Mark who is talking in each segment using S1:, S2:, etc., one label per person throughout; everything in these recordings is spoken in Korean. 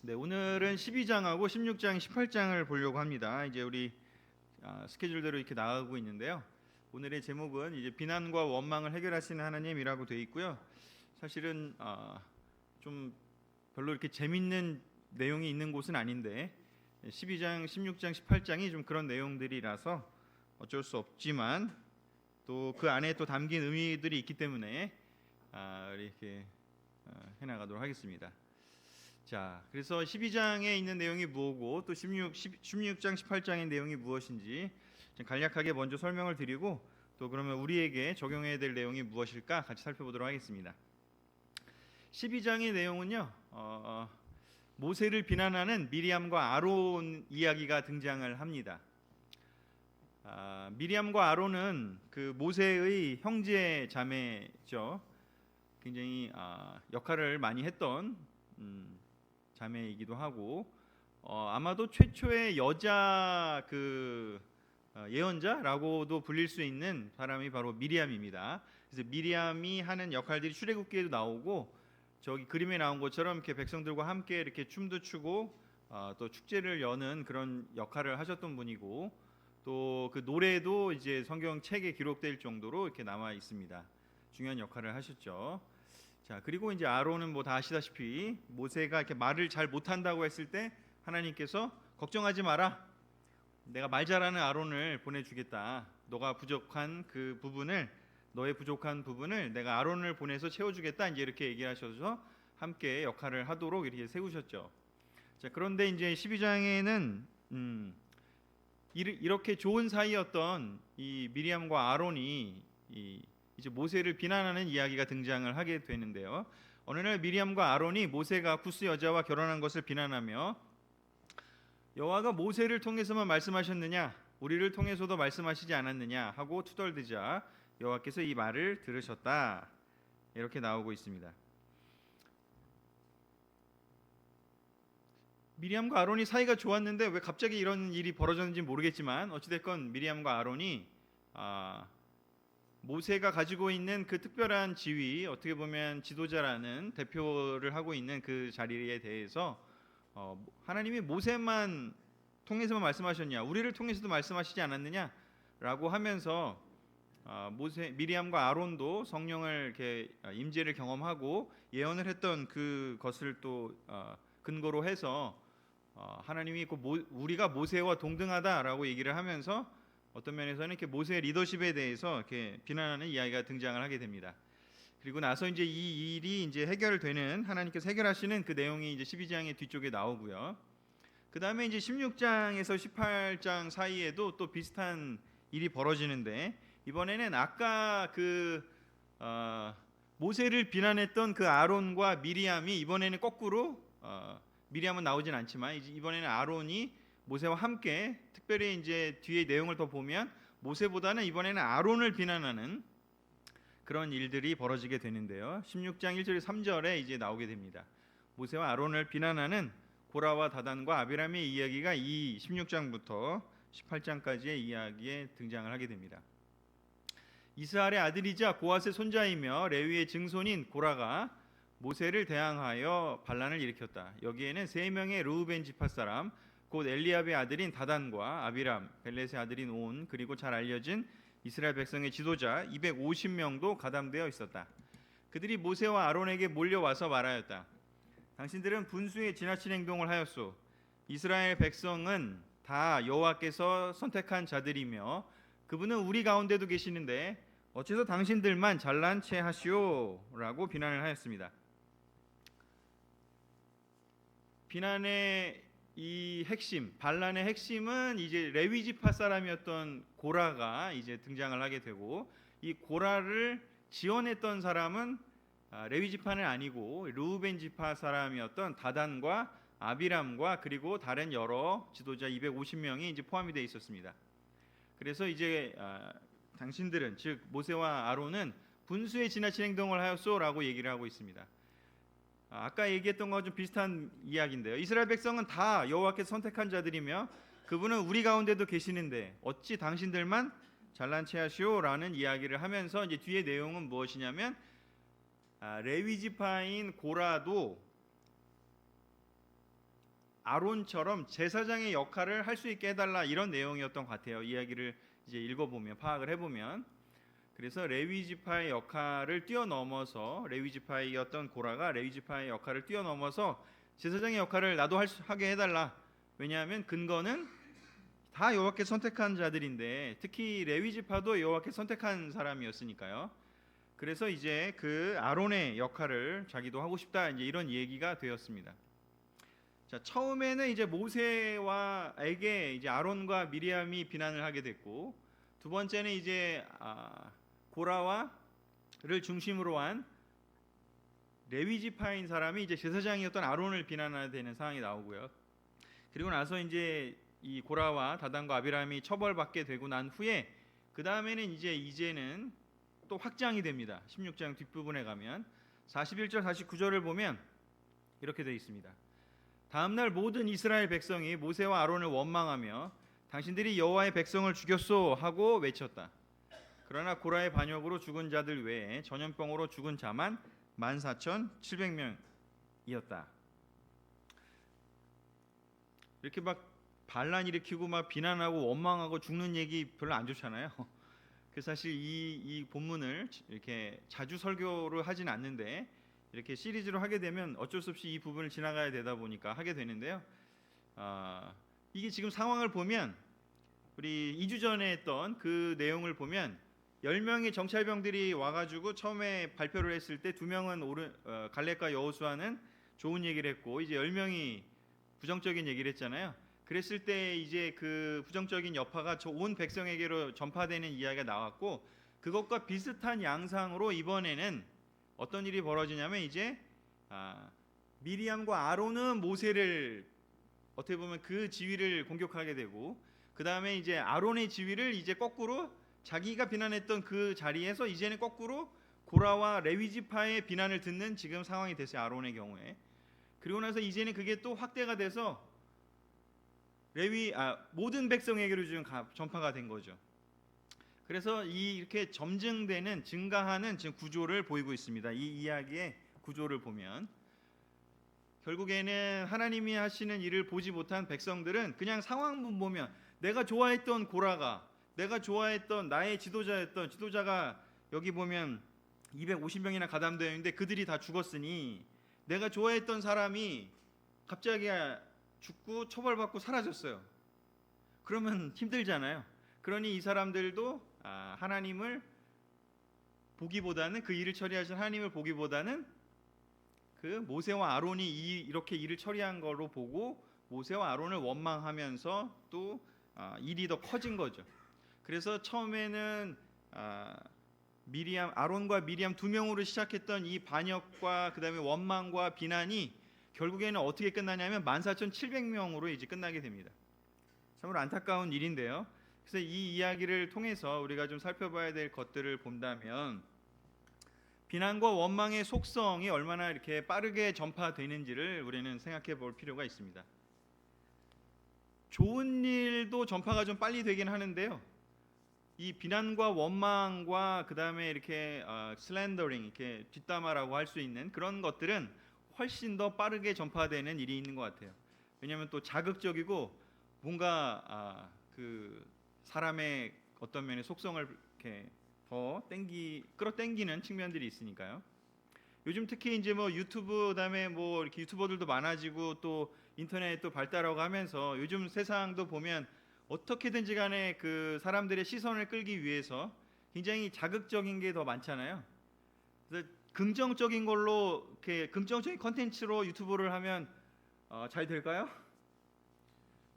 S1: 네, 오늘은 12장하고 16장, 18장을 보려고 합니다. 이제 우리 스케줄대로 이렇게 나가고 있는데요. 오늘의 제목은 이제 비난과 원망을 해결하시는 하나님이라고 되어 있고요. 사실은 좀 별로 이렇게 재밌는 내용이 있는 곳은 아닌데 12장, 16장, 18장이 좀 그런 내용들이라서 어쩔 수 없지만 또 그 안에 또 담긴 의미들이 있기 때문에 이렇게 해나가도록 하겠습니다. 자, 그래서 12장에 있는 내용이 무엇고 또 16장, 18장의 내용이 무엇인지 간략하게 먼저 설명을 드리고 또 그러면 우리에게 적용해야 될 내용이 무엇일까 같이 살펴보도록 하겠습니다. 12장의 내용은요, 모세를 비난하는 미리암과 아론 이야기가 등장을 합니다. 미리암과 아론은 그 모세의 형제 자매죠. 굉장히 역할을 많이 했던 자매이기도 하고 아마도 최초의 여자 예언자라고도 불릴 수 있는 사람이 바로 미리암입니다. 그래서 미리암이 하는 역할들이 출애굽기에도 나오고 저기 그림에 나온 것처럼 이렇게 백성들과 함께 이렇게 춤도 추고 또 축제를 여는 그런 역할을 하셨던 분이고 또 그 노래도 이제 성경 책에 기록될 정도로 이렇게 남아 있습니다. 중요한 역할을 하셨죠. 자, 그리고 이제 아론은 뭐 다 아시다시피 모세가 이렇게 말을 잘 못한다고 했을 때 하나님께서 걱정하지 마라, 내가 말 잘하는 아론을 보내주겠다, 너가 부족한 그 부분을, 너의 부족한 부분을 내가 아론을 보내서 채워주겠다, 이제 이렇게 얘기하셔서 함께 역할을 하도록 이렇게 세우셨죠. 자, 그런데 이제 12장에는 이렇게 좋은 사이였던 이 미리암과 아론이 이제 모세를 비난하는 이야기가 등장을 하게 되는데요. 어느 날 미리암과 아론이 모세가 구스 여자와 결혼한 것을 비난하며 여호와가 모세를 통해서만 말씀하셨느냐, 우리를 통해서도 말씀하시지 않았느냐 하고 투덜대자 여호와께서 이 말을 들으셨다, 이렇게 나오고 있습니다. 미리암과 아론이 사이가 좋았는데 왜 갑자기 이런 일이 벌어졌는지 모르겠지만 어찌됐건 미리암과 아론이 모세가 가지고 있는 그 특별한 지위, 어떻게 보면 지도자라는 대표를 하고 있는 그 자리에 대해서 하나님이 모세만 통해서만 말씀하셨냐, 우리를 통해서도 말씀하시지 않았느냐라고 하면서 미리암과 아론도 성령을 이렇게 임재를 경험하고 예언을 했던 그것을 또 근거로 해서 하나님이 우리가 모세와 동등하다라고 얘기를 하면서 어떤 면에서는 이렇게 모세의 리더십에 대해서 이렇게 비난하는 이야기가 등장을 하게 됩니다. 그리고 나서 이제 이 일이 이제 해결되는, 하나님께서 해결하시는 그 내용이 이제 12장의 뒤쪽에 나오고요. 그 다음에 이제 16장에서 18장 사이에도 또 비슷한 일이 벌어지는데 이번에는 아까 모세를 비난했던 그 아론과 미리암이 이번에는 거꾸로 미리암은 나오진 않지만 이번에는 아론이 모세와 함께, 특별히 이제 뒤에 내용을 더 보면 모세보다는 이번에는 아론을 비난하는 그런 일들이 벌어지게 되는데요. 16장 1절 3절에 이제 나오게 됩니다. 모세와 아론을 비난하는 고라와 다단과 아비람의 이야기가 이 16장부터 18장까지의 이야기에 등장을 하게 됩니다. 이스라엘의 아들이자 고핫의 손자이며 레위의 증손인 고라가 모세를 대항하여 반란을 일으켰다. 여기에는 세 명의 르우벤 지파 사람, 곧 엘리압의 아들인 다단과 아비람, 벨렛의 아들인 온, 그리고 잘 알려진 이스라엘 백성의 지도자 250명도 가담되어 있었다. 그들이 모세와 아론에게 몰려와서 말하였다. 당신들은 분수에 지나친 행동을 하였소. 이스라엘 백성은 다 여호와께서 선택한 자들이며 그분은 우리 가운데도 계시는데 어째서 당신들만 잘난 체 하시오? 라고 비난을 하였습니다. 비난의 이 핵심, 반란의 핵심은 이제 레위 지파 사람이었던 고라가 이제 등장을 하게 되고, 이 고라를 지원했던 사람은 레위 지파는 아니고 르우벤 지파 사람이었던 다단과 아비람과 그리고 다른 여러 지도자 250명이 이제 포함이 되어 있었습니다. 그래서 이제 당신들은, 즉 모세와 아론은 분수에 지나친 행동을 하였소라고 얘기를 하고 있습니다. 아까 얘기했던 것과 좀 비슷한 이야기인데요. 이스라엘 백성은 다 여호와께서 선택한 자들이며 그분은 우리 가운데도 계시는데 어찌 당신들만 잘난 체 하시오라는 이야기를 하면서 이제 뒤에 내용은 무엇이냐면 레위 지파인 고라도 아론처럼 제사장의 역할을 할 수 있게 해달라, 이런 내용이었던 것 같아요. 이야기를 이제 읽어보면, 파악을 해보면. 그래서 레위 지파의 역할을 뛰어넘어서, 레위 지파이었던 고라가 레위 지파의 역할을 뛰어넘어서 제사장의 역할을 나도 하게 해달라. 왜냐하면 근거는 다 여호와께 선택한 자들인데, 특히 레위 지파도 여호와께 선택한 사람이었으니까요. 그래서 이제 그 아론의 역할을 자기도 하고 싶다, 이제 이런 얘기가 되었습니다. 자, 처음에는 이제 모세와에게 이제 아론과 미리암이 비난을 하게 됐고, 두 번째는 이제 고라와를 중심으로 한 레위 지파인 사람이 이제 제사장이었던 아론을 비난해야 되는 상황이 나오고요. 그리고 나서 이제 이 고라와 다단과 아비람이 처벌받게 되고 난 후에 그 다음에는 이제는 또 확장이 됩니다. 16장 뒷부분에 가면 41절 49절을 보면 이렇게 되어 있습니다. 다음날 모든 이스라엘 백성이 모세와 아론을 원망하며 당신들이 여호와의 백성을 죽였소 하고 외쳤다. 그러나 고라의 반역으로 죽은 자들 외에 전염병으로 죽은 자만 14,700명이었다. 이렇게 막 반란 일으키고 막 비난하고 원망하고 죽는 얘기 별로 안 좋잖아요. 그래서 사실 이 본문을 이렇게 자주 설교를 하진 않는데, 이렇게 시리즈로 하게 되면 어쩔 수 없이 이 부분을 지나가야 되다 보니까 하게 되는데요. 이게 지금 상황을 보면, 우리 2주 전에 했던 그 내용을 보면 10명의 정찰병들이 와가지고 처음에 발표를 했을 때 2명은 갈렙과 여호수아는 좋은 얘기를 했고, 이제 10명이 부정적인 얘기를 했잖아요. 그랬을 때 이제 그 부정적인 여파가 온 백성에게로 전파되는 이야기가 나왔고, 그것과 비슷한 양상으로 이번에는 어떤 일이 벌어지냐면, 이제 미리암과 아론은 모세를 어떻게 보면 그 지위를 공격하게 되고, 그 다음에 이제 아론의 지위를 이제 거꾸로 자기가 비난했던 그 자리에서 이제는 거꾸로 고라와 레위 지파의 비난을 듣는 지금 상황이 됐어요, 아론의 경우에. 그리고 나서 이제는 그게 또 확대가 돼서 모든 백성에게로 지금 전파가 된 거죠. 그래서 이렇게 점증되는, 증가하는 지금 구조를 보이고 있습니다. 이 이야기의 구조를 보면 결국에는 하나님이 하시는 일을 보지 못한 백성들은 그냥 상황만 보면, 내가 좋아했던 고라가, 내가 좋아했던 나의 지도자가 여기 보면 250명이나 가담되어 있는데 그들이 다 죽었으니 내가 좋아했던 사람이 갑자기 죽고 처벌받고 사라졌어요. 그러면 힘들잖아요. 그러니 이 사람들도 하나님을 보기보다는, 그 일을 처리하신 하나님을 보기보다는 그 모세와 아론이 이렇게 일을 처리한 거로 보고 모세와 아론을 원망하면서 또 일이 더 커진 거죠. 그래서 처음에는 아론과 미리암 두 명으로 시작했던 이 반역과 그 다음에 원망과 비난이 결국에는 어떻게 끝나냐면 14,700명으로 이제 끝나게 됩니다. 참으로 안타까운 일인데요. 그래서 이 이야기를 통해서 우리가 좀 살펴봐야 될 것들을 본다면, 비난과 원망의 속성이 얼마나 이렇게 빠르게 전파되는지를 우리는 생각해 볼 필요가 있습니다. 좋은 일도 전파가 좀 빨리 되긴 하는데요. 이 비난과 원망과 그 다음에 이렇게 슬렌더링, 이렇게 뒷담화라고 할 수 있는 그런 것들은 훨씬 더 빠르게 전파되는 일이 있는 것 같아요. 왜냐하면 또 자극적이고 뭔가 그 사람의 어떤 면의 속성을 이렇게 더 끌어당기는 측면들이 있으니까요. 요즘 특히 이제 뭐 유튜브, 그다음에 뭐 이렇게 유튜버들도 많아지고 또 인터넷도 발달하고 하면서 요즘 세상도 보면 어떻게든지 간에 그 사람들의 시선을 끌기 위해서 굉장히 자극적인 게 더 많잖아요. 그래서 긍정적인 걸로, 이렇게 긍정적인 컨텐츠로 유튜브를 하면 잘 될까요?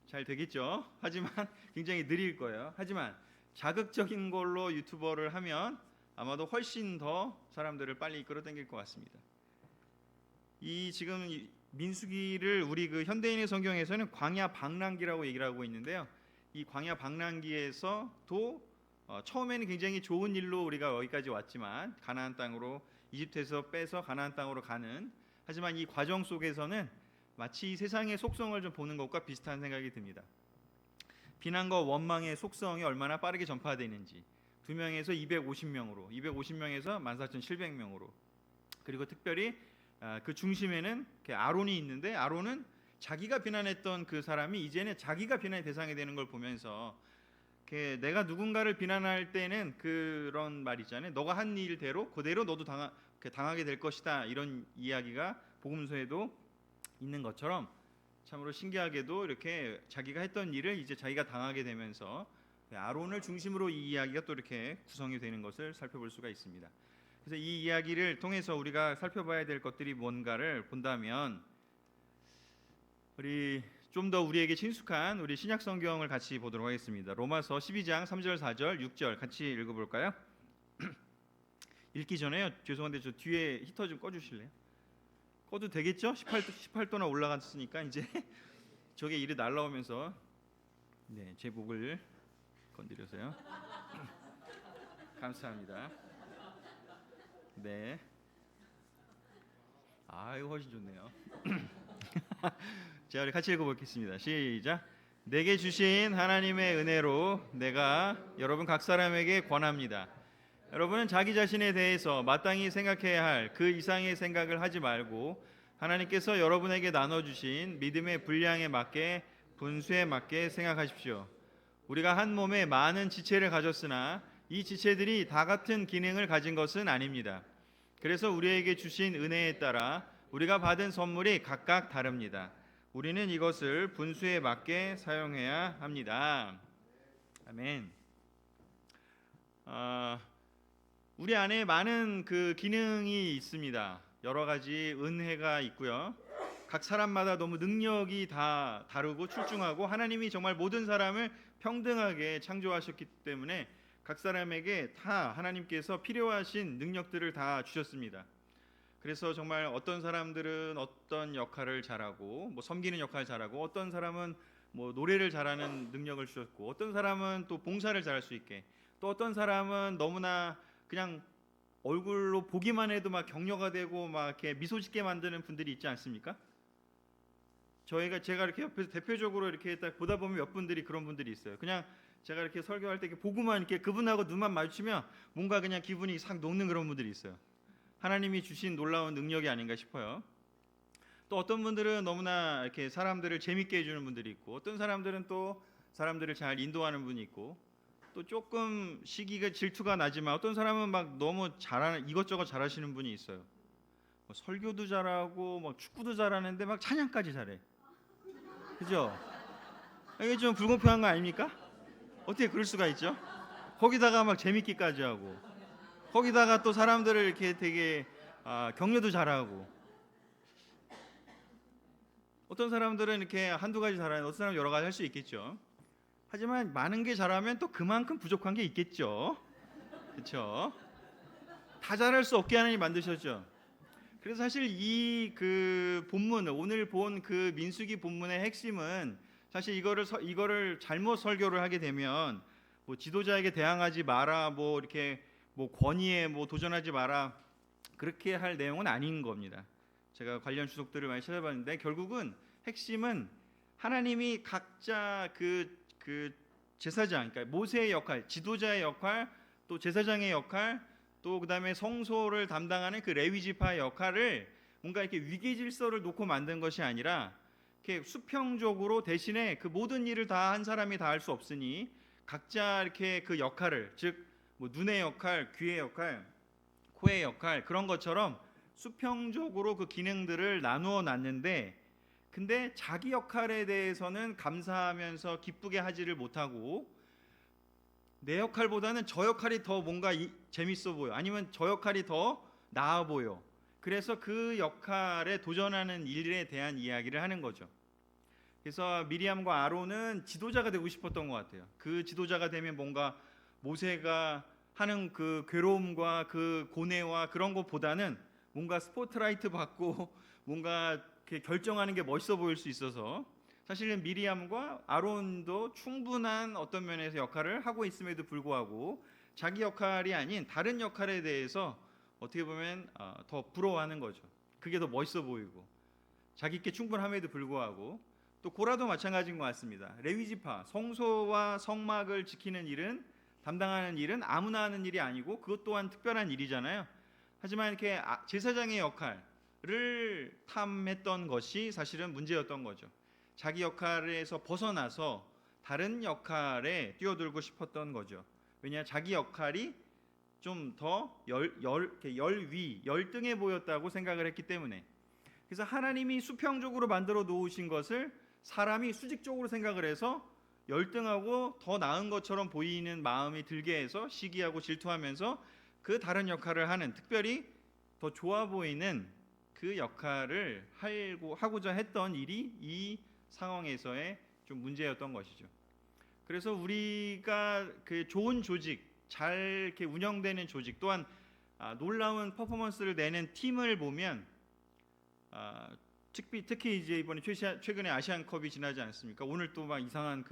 S1: 잘 되겠죠. 하지만 굉장히 느릴 거예요. 하지만 자극적인 걸로 유튜버를 하면 아마도 훨씬 더 사람들을 빨리 끌어당길 것 같습니다. 이 지금 민수기를 우리 그 현대인의 성경에서는 광야 방랑기라고 얘기를 하고 있는데요. 이 광야 방랑기에서도 처음에는 굉장히 좋은 일로 우리가 여기까지 왔지만, 가나안 땅으로, 이집트에서 빼서 가나안 땅으로 가는, 하지만 이 과정 속에서는 마치 이 세상의 속성을 좀 보는 것과 비슷한 생각이 듭니다. 비난과 원망의 속성이 얼마나 빠르게 전파되는지, 2명에서 250명으로, 250명에서 14,700명으로, 그리고 특별히 그 중심에는 아론이 있는데, 아론은 자기가 비난했던 그 사람이 이제는 자기가 비난의 대상이 되는 걸 보면서 내가 누군가를 비난할 때는 그런 말 있잖아요. 너가 한 일대로 그대로 너도 당하게 될 것이다. 이런 이야기가 복음서에도 있는 것처럼 참으로 신기하게도 이렇게 자기가 했던 일을 이제 자기가 당하게 되면서 아론을 중심으로 이 이야기가 또 이렇게 구성이 되는 것을 살펴볼 수가 있습니다. 그래서 이 이야기를 통해서 우리가 살펴봐야 될 것들이 뭔가를 본다면 우리 좀 더 우리에게 친숙한 우리 신약 성경을 같이 보도록 하겠습니다. 로마서 12장 3절, 4절, 6절 같이 읽어볼까요? 읽기 전에요. 죄송한데 저 뒤에 히터 좀 꺼주실래요? 꺼도 되겠죠? 18도나 올라갔으니까 이제 저게 이리 날라오면서 제 목을 건드려서요. 감사합니다. 네. 이거 훨씬 좋네요. 자, 우리 같이 읽어보겠습니다. 시작. 내게 주신 하나님의 은혜로 내가 여러분 각 사람에게 권합니다. 여러분은 자기 자신에 대해서 마땅히 생각해야 할 그 이상의 생각을 하지 말고 하나님께서 여러분에게 나눠주신 믿음의 분량에 맞게 분수에 맞게 생각하십시오. 우리가 한 몸에 많은 지체를 가졌으나 이 지체들이 다 같은 기능을 가진 것은 아닙니다. 그래서 우리에게 주신 은혜에 따라 우리가 받은 선물이 각각 다릅니다. 우리는 이것을 분수에 맞게 사용해야 합니다. 아멘. 우리 안에 많은 그 기능이 있습니다. 여러 가지 은혜가 있고요. 각 사람마다 너무 능력이 다 다르고 출중하고 하나님이 정말 모든 사람을 평등하게 창조하셨기 때문에 각 사람에게 다 하나님께서 필요하신 능력들을 다 주셨습니다. 그래서 정말 어떤 사람들은 어떤 역할을 잘하고 섬기는 역할을 잘하고 어떤 사람은 노래를 잘하는 능력을 주셨고 어떤 사람은 또 봉사를 잘할 수 있게 또 어떤 사람은 너무나 그냥 얼굴로 보기만 해도 막 격려가 되고 막 이렇게 미소 짓게 만드는 분들이 있지 않습니까? 제가 이렇게 옆에서 대표적으로 이렇게 딱 보다 보면 몇 분들이 그런 분들이 있어요. 그냥 제가 이렇게 설교할 때 이렇게 보고만 이렇게 그분하고 눈만 마주치면 뭔가 그냥 기분이 싹 녹는 그런 분들이 있어요. 하나님이 주신 놀라운 능력이 아닌가 싶어요. 또 어떤 분들은 너무나 이렇게 사람들을 재밌게 해주는 분들이 있고 어떤 사람들은 또 사람들을 잘 인도하는 분이 있고 또 조금 시기가 질투가 나지만 어떤 사람은 막 너무 잘하는 이것저것 잘하시는 분이 있어요. 설교도 잘하고 축구도 잘하는데 막 찬양까지 잘해. 그죠? 이게 좀 불공평한 거 아닙니까? 어떻게 그럴 수가 있죠? 거기다가 막 재밌기까지 하고 거기다가 또 사람들을 이렇게 되게 격려도 잘하고 어떤 사람들은 이렇게 한두 가지 잘하는 어떤 사람은 여러 가지 할 수 있겠죠. 하지만 많은 게 잘하면 또 그만큼 부족한 게 있겠죠. 그렇죠? 다 잘할 수 없게 하나님 만드셨죠. 그래서 사실 이 그 본문 오늘 본 그 민수기 본문의 핵심은 사실 이거를 잘못 설교를 하게 되면 지도자에게 대항하지 마라 이렇게 권위에 도전하지 마라 그렇게 할 내용은 아닌 겁니다. 제가 관련 주석들을 많이 찾아봤는데 결국은 핵심은 하나님이 각자 그 제사장, 그러니까 모세의 역할, 지도자의 역할, 또 제사장의 역할, 또 그다음에 성소를 담당하는 그 레위 지파의 역할을 뭔가 이렇게 위계 질서를 놓고 만든 것이 아니라 이렇게 수평적으로 대신에 그 모든 일을 다 한 사람이 다 할 수 없으니 각자 이렇게 그 역할을 즉 눈의 역할, 귀의 역할, 코의 역할 그런 것처럼 수평적으로 그 기능들을 나누어 놨는데 근데 자기 역할에 대해서는 감사하면서 기쁘게 하지를 못하고 내 역할보다는 저 역할이 더 뭔가 재밌어 보여 아니면 저 역할이 더 나아 보여 그래서 그 역할에 도전하는 일에 대한 이야기를 하는 거죠. 그래서 미리암과 아론은 지도자가 되고 싶었던 것 같아요. 그 지도자가 되면 뭔가 모세가 하는 그 괴로움과 그 고뇌와 그런 것보다는 뭔가 스포트라이트 받고 뭔가 이렇게 결정하는 게 멋있어 보일 수 있어서 사실은 미리암과 아론도 충분한 어떤 면에서 역할을 하고 있음에도 불구하고 자기 역할이 아닌 다른 역할에 대해서 어떻게 보면 더 부러워하는 거죠. 그게 더 멋있어 보이고 자기께 충분함에도 불구하고 또 고라도 마찬가지인 것 같습니다. 레위지파 성소와 성막을 지키는 일은 담당하는 일은 아무나 하는 일이 아니고 그것 또한 특별한 일이잖아요. 하지만 이렇게 제사장의 역할 탐했던 것이 사실은 문제였던 거죠. 자기 역할에서 벗어나서 다른 역할에 뛰어들고 싶었던 거죠. 왜냐, 자기 역할이 좀 더 열등해 보였다고 생각을 했기 때문에. 그래서 하나님이 수평적으로 만들어 놓으신 것을 사람이 수직적으로 생각을 해서 열등하고 더 나은 것처럼 보이는 마음이 들게 해서 시기하고 질투하면서 그 다른 역할을 하는, 특별히 더 좋아 보이는 그 역할을 하고자 했던 일이 이 상황에서의 좀 문제였던 것이죠. 그래서 우리가 그 좋은 조직, 잘 이렇게 운영되는 조직, 또한 놀라운 퍼포먼스를 내는 팀을 보면, 특히 이제 이번에 최근에 아시안컵이 지나지 않았습니까? 오늘 또 막 이상한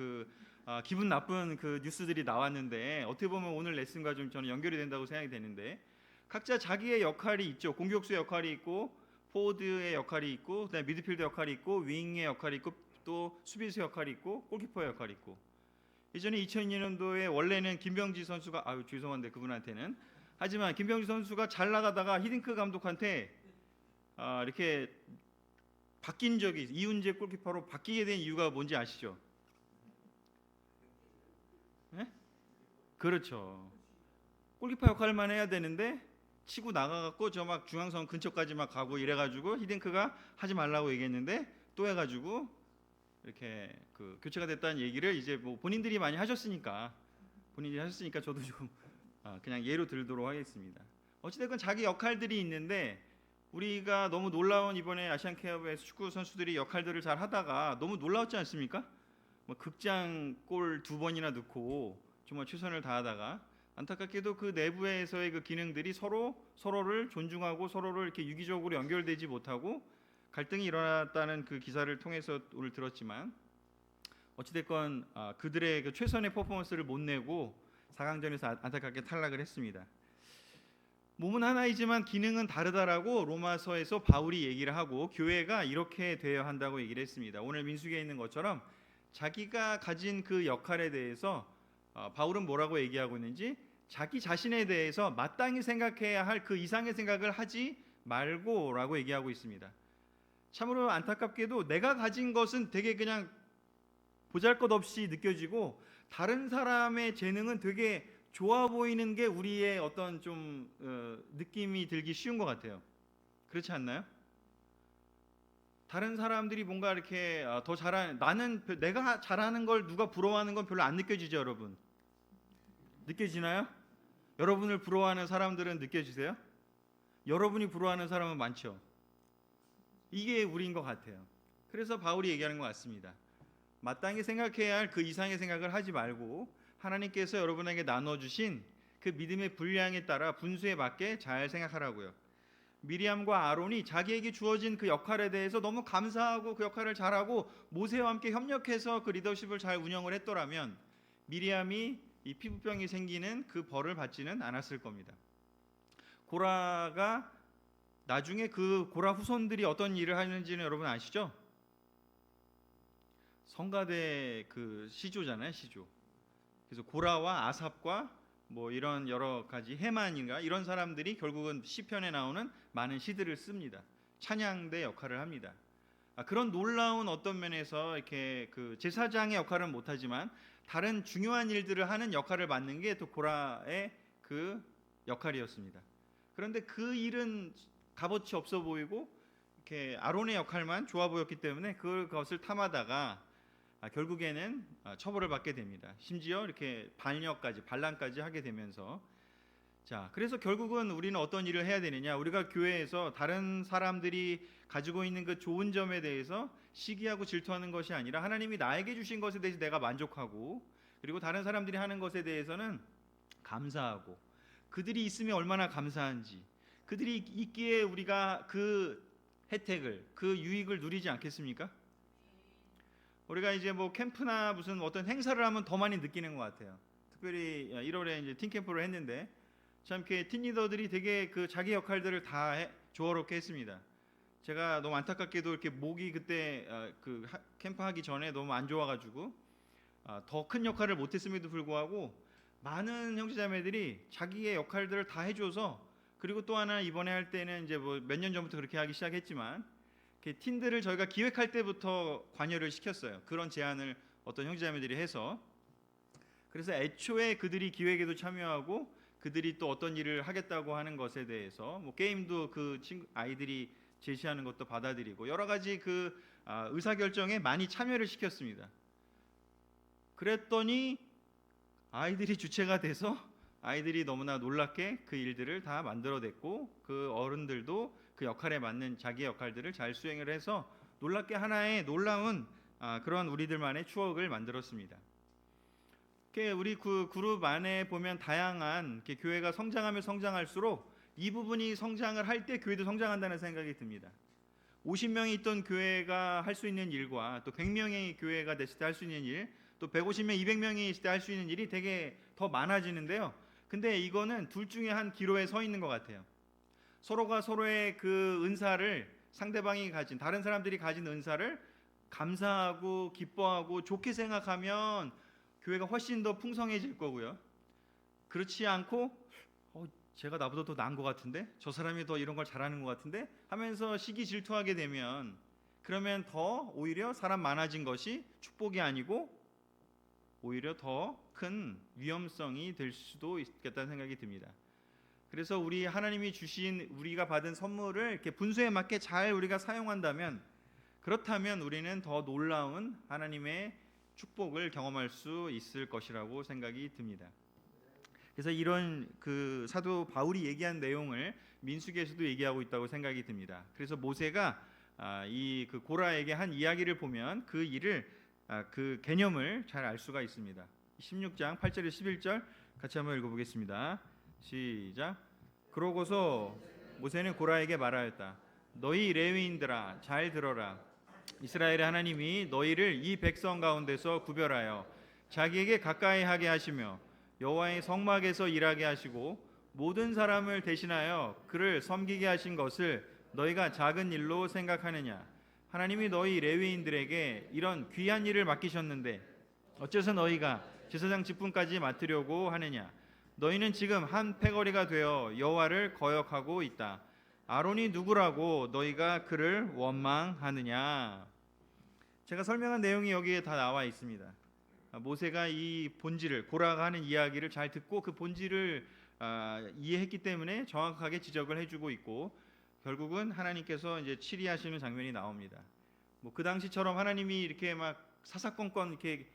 S1: 기분 나쁜 그 뉴스들이 나왔는데, 어떻게 보면 오늘 레슨과 좀 저는 연결이 된다고 생각이 되는데, 각자 자기의 역할이 있죠. 공격수의 역할이 있고, 포워드의 역할이 있고, 그다음에 미드필더 역할이 있고, 윙의 역할이 있고, 또 수비수 역할이 있고, 골키퍼의 역할이 있고. 예전에 2002년도에 원래는 김병지 선수가, 죄송한데 그분한테는, 하지만 김병지 선수가 잘 나가다가 히딩크 감독한테 이렇게 바뀐 적이, 이훈재 골키퍼로 바뀌게 된 이유가 뭔지 아시죠? 네? 그렇죠. 골키퍼 역할만 해야 되는데 치고 나가갖고 저 막 중앙선 근처까지 막 가고 이래가지고 히딩크가 하지 말라고 얘기했는데 또 해가지고 이렇게 교체가 됐다는 얘기를 이제 뭐 본인들이 많이 하셨으니까 저도 좀 그냥 예로 들도록 하겠습니다. 어찌됐건 자기 역할들이 있는데, 우리가 너무 놀라운 이번에 아시안컵에서 축구 선수들이 역할들을 잘 하다가 너무 놀라웠지 않습니까? 뭐 극장 골 2번이나 넣고 정말 최선을 다하다가, 안타깝게도 그 내부에서의 그 기능들이 서로를 존중하고 서로를 이렇게 유기적으로 연결되지 못하고 갈등이 일어났다는 그 기사를 통해서 오늘 들었지만, 어찌됐건 그들의 그 최선의 퍼포먼스를 못 내고 4강전에서 안타깝게 탈락을 했습니다. 몸은 하나이지만 기능은 다르다라고 로마서에서 바울이 얘기를 하고, 교회가 이렇게 되어야 한다고 얘기를 했습니다. 오늘 민수기에 있는 것처럼 자기가 가진 그 역할에 대해서 바울은 뭐라고 얘기하고 있는지, 자기 자신에 대해서 마땅히 생각해야 할 그 이상의 생각을 하지 말고라고 얘기하고 있습니다. 참으로 안타깝게도 내가 가진 것은 되게 그냥 보잘것없이 느껴지고, 다른 사람의 재능은 되게 좋아 보이는 게 우리의 어떤 좀 느낌이 들기 쉬운 것 같아요. 그렇지 않나요? 다른 사람들이 뭔가 이렇게 더 잘하는, 내가 잘하는 걸 누가 부러워하는 건 별로 안 느껴지죠, 여러분? 느껴지나요? 여러분을 부러워하는 사람들은 느껴지세요? 여러분이 부러워하는 사람은 많죠. 이게 우리인 것 같아요. 그래서 바울이 얘기하는 것 같습니다. 마땅히 생각해야 할 그 이상의 생각을 하지 말고, 하나님께서 여러분에게 나눠주신 그 믿음의 분량에 따라 분수에 맞게 잘 생각하라고요. 미리암과 아론이 자기에게 주어진 그 역할에 대해서 너무 감사하고 그 역할을 잘하고 모세와 함께 협력해서 그 리더십을 잘 운영을 했더라면, 미리암이 이 피부병이 생기는 그 벌을 받지는 않았을 겁니다. 고라가 나중에 그 고라 후손들이 어떤 일을 하는지는 여러분 아시죠? 성가대 그 시조잖아요, 시조. 그래서 고라와 아삽과 뭐 이런 여러 가지 해만인가 이런 사람들이 결국은 시편에 나오는 많은 시들을 씁니다. 찬양대 역할을 합니다. 그런 놀라운 어떤 면에서 이렇게 그 제사장의 역할은 못하지만 다른 중요한 일들을 하는 역할을 맡는 게 또 고라의 그 역할이었습니다. 그런데 그 일은 값어치 없어 보이고 이렇게 아론의 역할만 좋아 보였기 때문에 그것을 탐하다가 결국에는 처벌을 받게 됩니다. 심지어 이렇게 반란까지 하게 되면서, 그래서 결국은 우리는 어떤 일을 해야 되느냐? 우리가 교회에서 다른 사람들이 가지고 있는 그 좋은 점에 대해서 시기하고 질투하는 것이 아니라, 하나님이 나에게 주신 것에 대해서 내가 만족하고, 그리고 다른 사람들이 하는 것에 대해서는 감사하고, 그들이 있으면 얼마나 감사한지, 그들이 있기에 우리가 그 혜택을, 그 유익을 누리지 않겠습니까? 우리가 이제 뭐 캠프나 무슨 어떤 행사를 하면 더 많이 느끼는 것 같아요. 특별히 1월에 이제 팀 캠프를 했는데, 참 이렇게 팀 리더들이 되게 그 자기 역할들을 다 조화롭게 했습니다. 제가 너무 안타깝게도 이렇게 목이 그때 캠프 하기 전에 너무 안 좋아가지고 더 큰 역할을 못했음에도 불구하고 많은 형제자매들이 자기의 역할들을 다 해줘서 그리고 또 하나 이번에 할 때는 이제 뭐 몇 년 전부터 그렇게 하기 시작했지만 팀들을 저희가 기획할 때부터 관여를 시켰어요. 그런 제안을 어떤 형제자매들이 해서, 그래서 애초에 그들이 기획에도 참여하고 그들이 또 어떤 일을 하겠다고 하는 것에 대해서 뭐 게임도 그 아이들이 제시하는 것도 받아들이고 여러 가지 그 의사 결정에 많이 참여를 시켰습니다. 그랬더니 아이들이 주체가 돼서 아이들이 너무나 놀랍게 그 일들을 다 만들어냈고 그 어른들도 그 역할에 맞는 자기 역할들을 잘 수행을 해서 놀랍게 하나의 놀라운 그런 우리들만의 추억을 만들었습니다. 우리 그 그룹 안에 보면 다양한 교회가 성장하면 성장할수록 이 부분이 성장을 할 때 교회도 성장한다는 생각이 듭니다. 50명이 있던 교회가 할 수 있는 일과 또 100명의 교회가 됐을 때 할 수 있는 일, 또 150명, 200명이 있을 때 할 수 있는 일이 되게 더 많아지는데요. 근데 이거는 둘 중에 한 기로에 서 있는 것 같아요. 서로가 서로의 그 은사를, 상대방이 가진, 다른 사람들이 가진 은사를 감사하고 기뻐하고 좋게 생각하면 교회가 훨씬 더 풍성해질 거고요. 그렇지 않고 제가 나보다 더 나은 것 같은데, 저 사람이 더 이런 걸 잘하는 것 같은데 하면서 시기 질투하게 되면, 그러면 더 오히려 사람 많아진 것이 축복이 아니고 오히려 더 큰 위험성이 될 수도 있겠다는 생각이 듭니다. 그래서 우리 하나님이 주신 우리가 받은 선물을 이렇게 분수에 맞게 잘 우리가 사용한다면, 그렇다면 우리는 더 놀라운 하나님의 축복을 경험할 수 있을 것이라고 생각이 듭니다. 그래서 이런 그 사도 바울이 얘기한 내용을 민수기에서도 얘기하고 있다고 생각이 듭니다. 그래서 모세가 이 그 고라에게 한 이야기를 보면 그 일을 그 개념을 잘 알 수가 있습니다. 16장 8절에 11절 같이 한번 읽어보겠습니다. 시작. 그러고서 모세는 고라에게 말하였다. 너희 레위인들아 잘 들어라. 이스라엘의 하나님이 너희를 이 백성 가운데서 구별하여 자기에게 가까이 하게 하시며 여호와의 성막에서 일하게 하시고 모든 사람을 대신하여 그를 섬기게 하신 것을 너희가 작은 일로 생각하느냐. 하나님이 너희 레위인들에게 이런 귀한 일을 맡기셨는데 어째서 너희가 제사장 직분까지 맡으려고 하느냐. 너희는 지금 한 패거리가 되어 여호와를 거역하고 있다. 아론이 누구라고 너희가 그를 원망하느냐. 제가 설명한 내용이 여기에 다 나와 있습니다. 모세가 이 본질을, 고라가 하는 이야기를 잘 듣고 그 본질을 이해했기 때문에 정확하게 지적을 해주고 있고, 결국은 하나님께서 이제 치리하시는 장면이 나옵니다. 뭐 그 당시처럼 하나님이 이렇게 막 사사건건 이렇게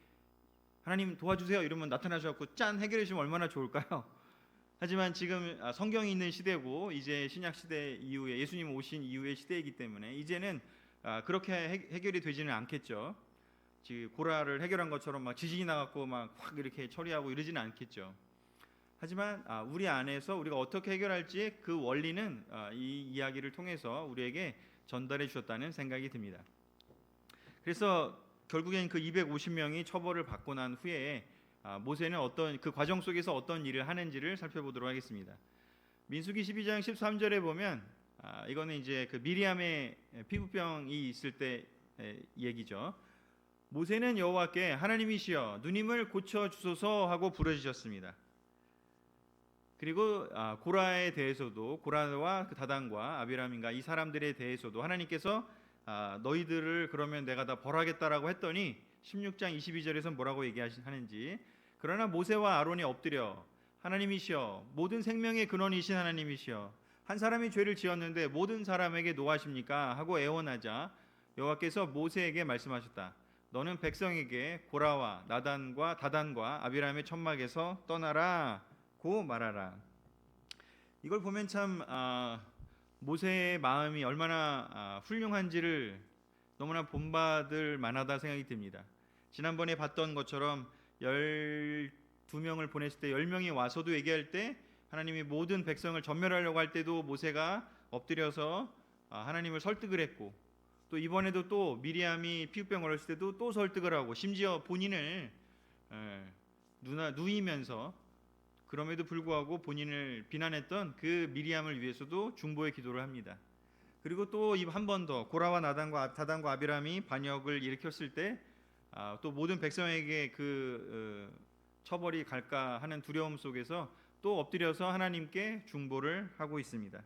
S1: 하나님 도와주세요 이러면 나타나셔갖고 짠 해결해 주시면 얼마나 좋을까요? 하지만 지금 성경이 있는 시대고 이제 신약 시대 이후에 예수님 오신 이후의 시대이기 때문에 이제는 그렇게 해결이 되지는 않겠죠. 지금 고라를 해결한 것처럼 막 지진이 나갖고 막 확 이렇게 처리하고 이러지는 않겠죠. 하지만 우리 안에서 우리가 어떻게 해결할지 그 원리는 이 이야기를 통해서 우리에게 전달해 주셨다는 생각이 듭니다. 그래서 결국엔 그 250명이 처벌을 받고 난 후에 모세는 어떤 그 과정 속에서 어떤 일을 하는지를 살펴보도록 하겠습니다. 민수기 12장 13절에 보면 이거는 이제 그 미리암의 피부병이 있을 때 얘기죠. 모세는 여호와께 하나님이시여 누님을 고쳐 주소서 하고 부르짖었습니다. 그리고 고라에 대해서도, 고라와 그 다단과 아비람인가 이 사람들에 대해서도 하나님께서 너희들을 그러면 내가 다 벌하겠다라고 했더니 16장 22절에서 뭐라고 얘기하는지, 그러나 모세와 아론이 엎드려 하나님이시여 모든 생명의 근원이신 하나님이시여 한 사람이 죄를 지었는데 모든 사람에게 노하십니까 하고 애원하자 여호와께서 모세에게 말씀하셨다. 너는 백성에게 고라와 나단과 다단과 아비람의 천막에서 떠나라고 말하라. 이걸 보면 참 모세의 마음이 얼마나 훌륭한지를 너무나 본받을 만하다 생각이 듭니다. 지난번에 봤던 것처럼 12명을 보냈을 때 10명이 와서도 얘기할 때 하나님이 모든 백성을 전멸하려고 할 때도 모세가 엎드려서 하나님을 설득을 했고, 또 이번에도 또 미리암이 피부병 걸렸을 때도 또 설득을 하고 심지어 본인을 누이면서 그럼에도 불구하고 본인을 비난했던 그 미리암을 위해서도 중보의 기도를 합니다. 그리고 또 한 번 더 고라와 나단과 다단과 아비람이 반역을 일으켰을 때 또 모든 백성에게 그 처벌이 갈까 하는 두려움 속에서 또 엎드려서 하나님께 중보를 하고 있습니다.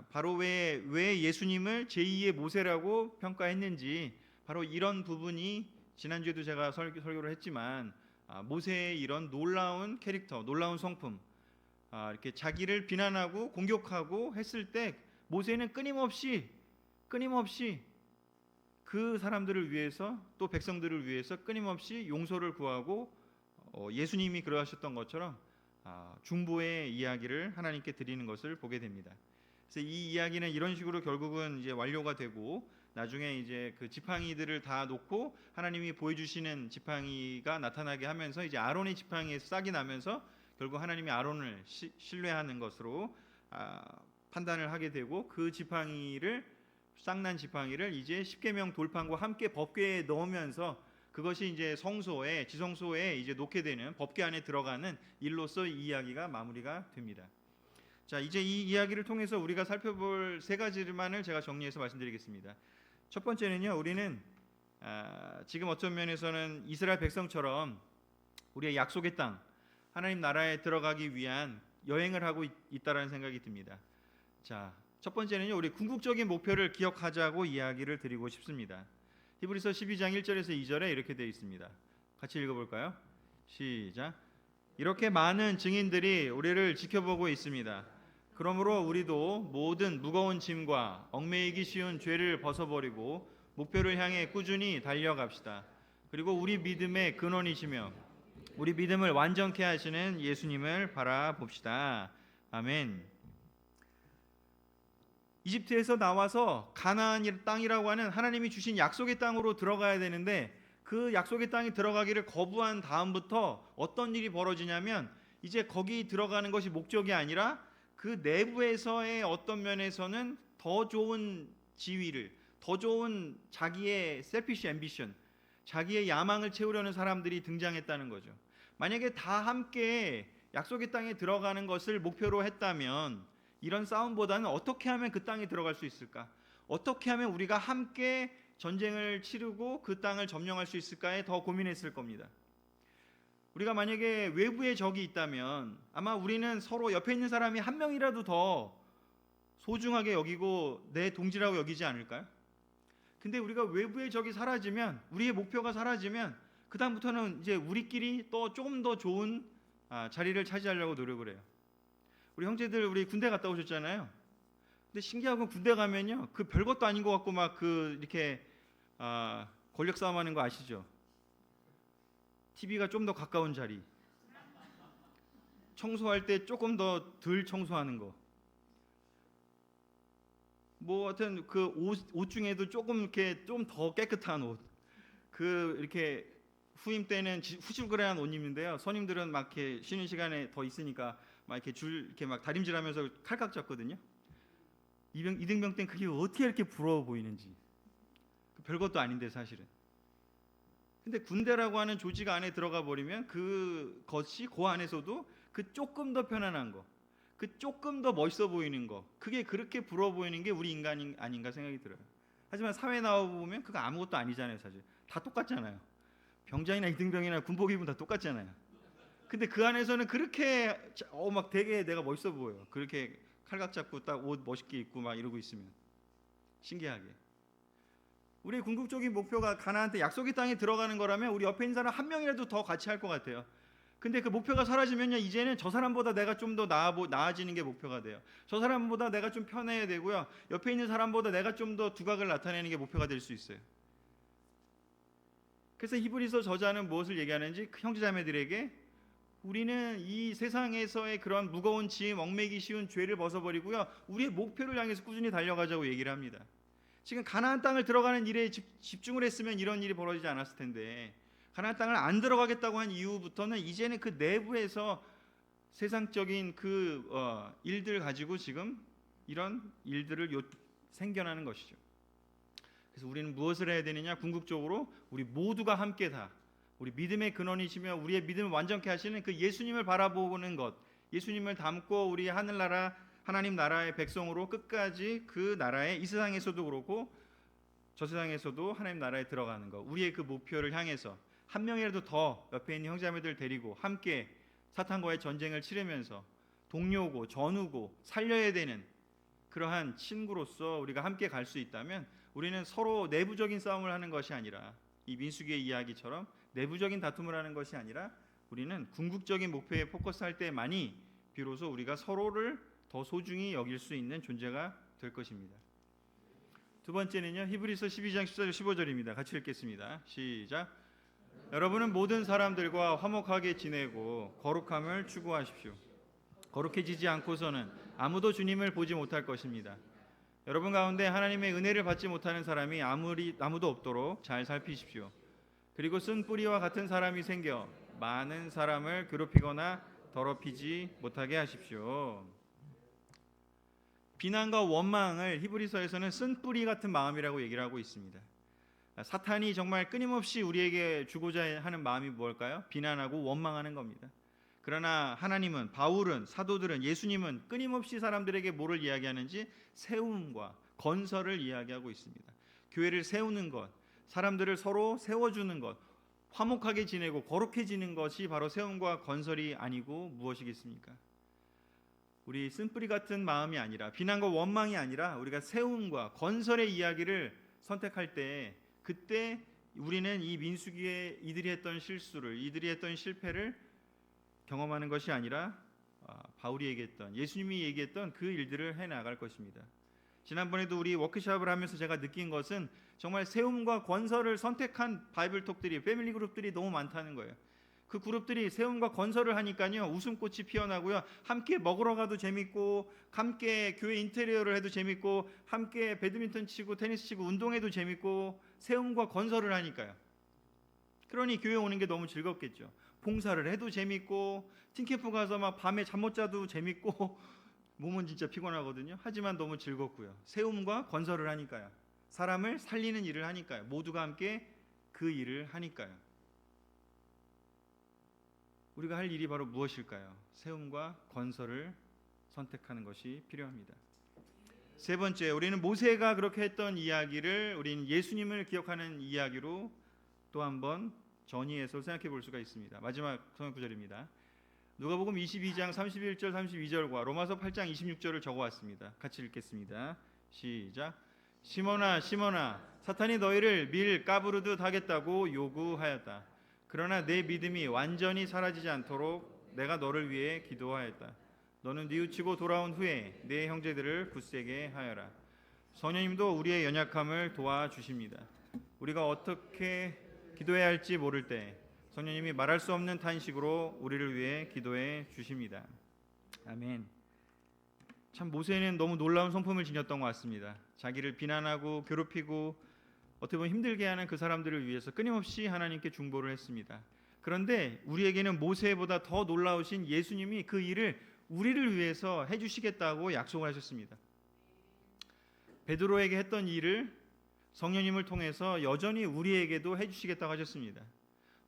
S1: 바로 왜 예수님을 제2의 모세라고 평가했는지 바로 이런 부분이 지난주에도 제가 설교를 했지만 모세의 이런 놀라운 캐릭터, 놀라운 성품, 이렇게 자기를 비난하고 공격하고 했을 때 모세는 끊임없이 그 사람들을 위해서 또 백성들을 위해서 끊임없이 용서를 구하고 예수님이 그러하셨던 것처럼 중보의 이야기를 하나님께 드리는 것을 보게 됩니다. 그래서 이 이야기는 이런 식으로 결국은 이제 완료가 되고 나중에 이제 그 지팡이들을 다 놓고 하나님이 보여주시는 지팡이가 나타나게 하면서 이제 아론의 지팡이에서 싹이 나면서 결국 하나님이 아론을 신뢰하는 것으로 판단을 하게 되고 그 지팡이를 싹난 지팡이를 이제 십계명 돌판과 함께 법궤에 넣으면서 그것이 이제 성소에 지성소에 이제 놓게 되는 법궤 안에 들어가는 일로서 이 이야기가 마무리가 됩니다. 자, 이제 이 이야기를 통해서 우리가 살펴볼 세 가지만을 제가 정리해서 말씀드리겠습니다. 첫 번째는요, 우리는 지금 어떤 면에서는 이스라엘 백성처럼 우리의 약속의 땅 하나님 나라에 들어가기 위한 여행을 하고 있다라는 생각이 듭니다. 자, 첫 번째는요, 우리 궁극적인 목표를 기억하자고 이야기를 드리고 싶습니다. 히브리서 12장 1절에서 2절에 이렇게 되어 있습니다. 같이 읽어볼까요? 시작. 이렇게 많은 증인들이 우리를 지켜보고 있습니다. 그러므로 우리도 모든 무거운 짐과 얽매이기 쉬운 죄를 벗어버리고 목표를 향해 꾸준히 달려갑시다. 그리고 우리 믿음의 근원이시며 우리 믿음을 완전케 하시는 예수님을 바라봅시다. 아멘. 이집트에서 나와서 가나안 땅이라고 하는 하나님이 주신 약속의 땅으로 들어가야 되는데 그 약속의 땅에 들어가기를 거부한 다음부터 어떤 일이 벌어지냐면 이제 거기 들어가는 것이 목적이 아니라 그 내부에서의 어떤 면에서는 더 좋은 지위를, 더 좋은 자기의 셀피시 앰비션, 자기의 야망을 채우려는 사람들이 등장했다는 거죠. 만약에 다 함께 약속의 땅에 들어가는 것을 목표로 했다면 이런 싸움보다는 어떻게 하면 그 땅에 들어갈 수 있을까? 어떻게 하면 우리가 함께 전쟁을 치르고 그 땅을 점령할 수 있을까에 더 고민했을 겁니다. 우리가 만약에 외부의 적이 있다면 아마 우리는 서로 옆에 있는 사람이 한 명이라도 더 소중하게 여기고 내 동지라고 여기지 않을까요? 근데 우리가 외부의 적이 사라지면, 우리의 목표가 사라지면 그 다음부터는 이제 우리끼리 또 조금 더 좋은 자리를 차지하려고 노력을 해요. 우리 형제들 우리 군대 갔다 오셨잖아요. 근데 신기한 건 군대 가면요, 그 별것도 아닌 것 같고 막 그 이렇게 권력 싸움하는 거 아시죠? TV가 좀 더 가까운 자리, 청소할 때 조금 더 덜 청소하는 거, 뭐 하여튼 그 옷 중에도 조금 이렇게 좀 더 깨끗한 옷, 그 이렇게 후임 때는 후줄그레한 옷 입는데요. 선임들은 막 이렇게 쉬는 시간에 더 있으니까 막 이렇게 이렇게 막 다림질하면서 칼깍 잡거든요. 이등병 때는 그게 어떻게 이렇게 부러워 보이는지. 별것도 아닌데 사실은. 근데 군대라고 하는 조직 안에 들어가 버리면 그것이 그 안에서도 그 조금 더 편안한 거, 그 조금 더 멋있어 보이는 거, 그게 그렇게 부러워 보이는 게 우리 인간이 아닌가 생각이 들어요. 하지만 사회 나와 보면 그거 아무것도 아니잖아요. 사실 다 똑같잖아요. 병장이나 이등병이나 군복 입으면 다 똑같잖아요. 근데 그 안에서는 그렇게 막 되게 내가 멋있어 보여요. 그렇게 칼각 잡고 딱 옷 멋있게 입고 막 이러고 있으면 신기하게. 우리의 궁극적인 목표가 가나안의 약속의 땅에 들어가는 거라면 우리 옆에 있는 사람 한 명이라도 더 같이 할 것 같아요. 근데 그 목표가 사라지면요, 이제는 저 사람보다 내가 좀 더 나아지는 게 목표가 돼요. 저 사람보다 내가 좀 편해야 되고요, 옆에 있는 사람보다 내가 좀 더 두각을 나타내는 게 목표가 될 수 있어요. 그래서 히브리서 저자는 무엇을 얘기하는지 형제자매들에게 우리는 이 세상에서의 그런 무거운 짐, 얽매기 쉬운 죄를 벗어버리고요, 우리의 목표를 향해서 꾸준히 달려가자고 얘기를 합니다. 지금 가나안 땅을 들어가는 일에 집중을 했으면 이런 일이 벌어지지 않았을 텐데 가나안 땅을 안 들어가겠다고 한 이후부터는 이제는 그 내부에서 세상적인 그 일들 가지고 지금 이런 일들을 생겨나는 것이죠. 그래서 우리는 무엇을 해야 되느냐? 궁극적으로 우리 모두가 함께 다 우리 믿음의 근원이시며 우리의 믿음을 완전케 하시는 그 예수님을 바라보는 것, 예수님을 닮고 우리 하늘나라 하나님 나라의 백성으로 끝까지 그 나라에 이 세상에서도 그렇고 저 세상에서도 하나님 나라에 들어가는 것, 우리의 그 목표를 향해서 한 명이라도 더 옆에 있는 형제자매들 데리고 함께 사탄과의 전쟁을 치르면서 동료고 전우고 살려야 되는 그러한 친구로서 우리가 함께 갈 수 있다면 우리는 서로 내부적인 싸움을 하는 것이 아니라 이 민수기의 이야기처럼 내부적인 다툼을 하는 것이 아니라 우리는 궁극적인 목표에 포커스할 때만이 비로소 우리가 서로를 더 소중히 여길 수 있는 존재가 될 것입니다. 두 번째는요, 히브리서 12장 14절 15절입니다. 같이 읽겠습니다. 시작. 여러분은 모든 사람들과 화목하게 지내고 거룩함을 추구하십시오. 거룩해지지 않고서는 아무도 주님을 보지 못할 것입니다. 여러분 가운데 하나님의 은혜를 받지 못하는 사람이 아무도 없도록 잘 살피십시오. 그리고 쓴 뿌리와 같은 사람이 생겨 많은 사람을 괴롭히거나 더럽히지 못하게 하십시오. 비난과 원망을 히브리서에서는 쓴 뿌리 같은 마음이라고 얘기를 하고 있습니다. 사탄이 정말 끊임없이 우리에게 주고자 하는 마음이 뭘까요? 비난하고 원망하는 겁니다. 그러나 하나님은, 바울은, 사도들은, 예수님은 끊임없이 사람들에게 뭐를 이야기하는지 세움과 건설을 이야기하고 있습니다. 교회를 세우는 것, 사람들을 서로 세워주는 것, 화목하게 지내고 거룩해지는 것이 바로 세움과 건설이 아니고 무엇이겠습니까? 우리 쓴뿌리 같은 마음이 아니라, 비난과 원망이 아니라 우리가 세움과 건설의 이야기를 선택할 때, 그때 우리는 이 민수기에 이들이 했던 실수를, 이들이 했던 실패를 경험하는 것이 아니라 바울이 얘기했던, 예수님이 얘기했던 그 일들을 해나갈 것입니다. 지난번에도 우리 워크숍을 하면서 제가 느낀 것은 정말 세움과 건설을 선택한 바이블톡들이, 패밀리 그룹들이 너무 많다는 거예요. 그 그룹들이 세움과 건설을 하니까요, 웃음꽃이 피어나고요, 함께 먹으러 가도 재밌고, 함께 교회 인테리어를 해도 재밌고, 함께 배드민턴 치고 테니스 치고 운동해도 재밌고, 세움과 건설을 하니까요. 그러니 교회 오는 게 너무 즐겁겠죠. 봉사를 해도 재밌고, 팀캠프 가서 막 밤에 잠 못 자도 재밌고, 몸은 진짜 피곤하거든요. 하지만 너무 즐겁고요. 세움과 건설을 하니까요. 사람을 살리는 일을 하니까요. 모두가 함께 그 일을 하니까요. 우리가 할 일이 바로 무엇일까요? 세움과 건설을 선택하는 것이 필요합니다. 세 번째, 우리는 모세가 그렇게 했던 이야기를 우리는 예수님을 기억하는 이야기로 또 한번 전이해서 생각해 볼 수가 있습니다. 마지막 성경 구절입니다. 누가복음 22장 31절 32절과 로마서 8장 26절을 적어왔습니다. 같이 읽겠습니다. 시작. 시몬아 시몬아 사탄이 너희를 밀 까부르듯 하겠다고 요구하였다. 그러나 내 믿음이 완전히 사라지지 않도록 내가 너를 위해 기도하였다. 너는 뉘우치고 돌아온 후에 내 형제들을 굳세게 하여라. 성령님도 우리의 연약함을 도와주십니다. 우리가 어떻게 기도해야 할지 모를 때 성령님이 말할 수 없는 탄식으로 우리를 위해 기도해 주십니다. 아멘. 참 모세는 너무 놀라운 성품을 지녔던 것 같습니다. 자기를 비난하고 괴롭히고 어떻게 보면 힘들게 하는 그 사람들을 위해서 끊임없이 하나님께 중보를 했습니다. 그런데 우리에게는 모세보다 더 놀라우신 예수님이 그 일을 우리를 위해서 해주시겠다고 약속을 하셨습니다. 베드로에게 했던 일을 성령님을 통해서 여전히 우리에게도 해주시겠다고 하셨습니다.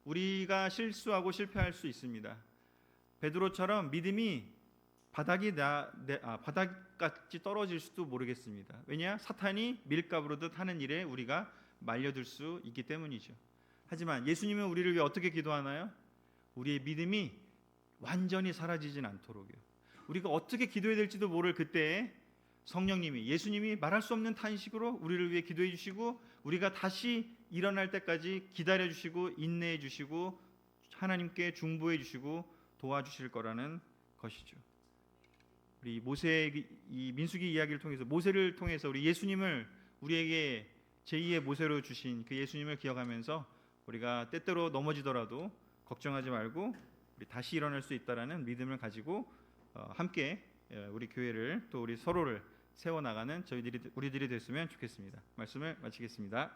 S1: 우리가 실수하고 실패할 수 있습니다. 베드로처럼 믿음이 바닥까지 떨어질 수도 모르겠습니다. 왜냐? 사탄이 밀가부르듯 하는 일에 우리가 말려들 수 있기 때문이죠. 하지만 예수님은 우리를 위해 어떻게 기도하나요? 우리의 믿음이 완전히 사라지진 않도록요. 우리가 어떻게 기도해야 될지도 모를 그때에 성령님이, 예수님이 말할 수 없는 탄식으로 우리를 위해 기도해 주시고 우리가 다시 일어날 때까지 기다려 주시고 인내해 주시고 하나님께 중보해 주시고 도와주실 거라는 것이죠. 우리 모세의 이 민수기 이야기를 통해서, 모세를 통해서 우리 예수님을 우리에게 제2의 모세로 주신 그 예수님을 기억하면서 우리가 때때로 넘어지더라도 걱정하지 말고 우리 다시 일어날 수 있다라는 믿음을 가지고 함께 우리 교회를 또 우리 서로를 세워나가는 우리들이 됐으면 좋겠습니다. 말씀을 마치겠습니다.